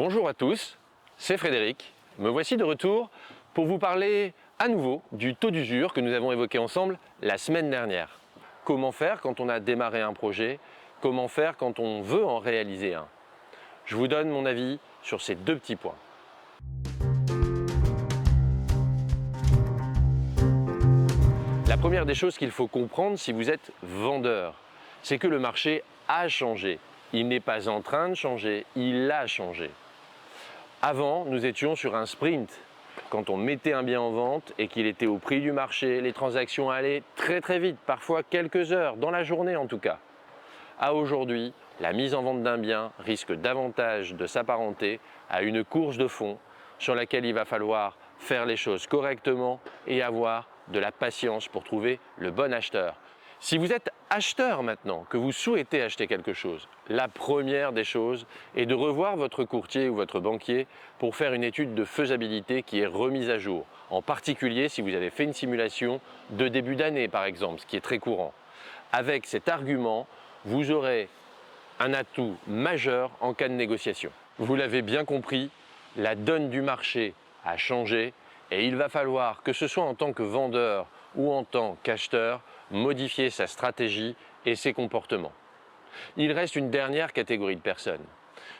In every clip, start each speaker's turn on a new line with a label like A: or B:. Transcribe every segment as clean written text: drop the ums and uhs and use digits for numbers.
A: Bonjour à tous, c'est Frédéric. Me voici de retour pour vous parler à nouveau du taux d'usure que nous avons évoqué ensemble la semaine dernière. Comment faire quand on a démarré un projet? Comment faire quand on veut en réaliser un? Je vous donne mon avis sur ces deux petits points. La première des choses qu'il faut comprendre si vous êtes vendeur, c'est que le marché a changé. Il n'est pas en train de changer, il a changé. Avant, nous étions sur un sprint. Quand on mettait un bien en vente et qu'il était au prix du marché, les transactions allaient très vite, parfois quelques heures, dans la journée en tout cas. À aujourd'hui, la mise en vente d'un bien risque davantage de s'apparenter à une course de fond sur laquelle il va falloir faire les choses correctement et avoir de la patience pour trouver le bon acheteur. Si vous êtes acheteur maintenant, que vous souhaitez acheter quelque chose, la première des choses est de revoir votre courtier ou votre banquier pour faire une étude de faisabilité qui est remise à jour. En particulier si vous avez fait une simulation de début d'année par exemple, ce qui est très courant. Avec cet argument, vous aurez un atout majeur en cas de négociation. Vous l'avez bien compris, la donne du marché a changé et il va falloir, que ce soit en tant que vendeur ou en tant qu'acheteur, modifier sa stratégie et ses comportements. Il reste une dernière catégorie de personnes,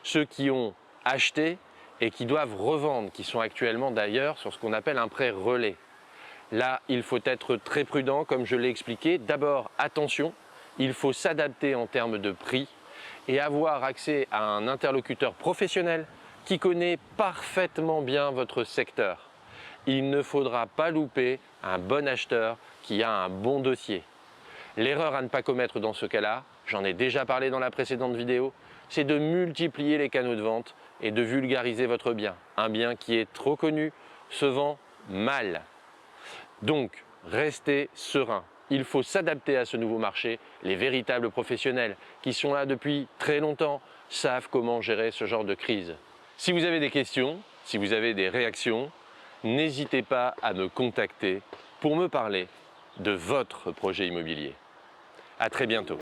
A: ceux qui ont acheté et qui doivent revendre, qui sont actuellement d'ailleurs sur ce qu'on appelle un prêt relais. Là, il faut être très prudent, comme je l'ai expliqué. D'abord, attention, il faut s'adapter en termes de prix et avoir accès à un interlocuteur professionnel qui connaît parfaitement bien votre secteur. Il ne faudra pas louper un bon acheteur qui a un bon dossier. L'erreur à ne pas commettre dans ce cas-là, j'en ai déjà parlé dans la précédente vidéo, c'est de multiplier les canaux de vente et de vulgariser votre bien. Un bien qui est trop connu se vend mal. Donc, restez serein. Il faut s'adapter à ce nouveau marché. Les véritables professionnels qui sont là depuis très longtemps savent comment gérer ce genre de crise. Si vous avez des questions, si vous avez des réactions, n'hésitez pas à me contacter pour me parler de votre projet immobilier. À très bientôt.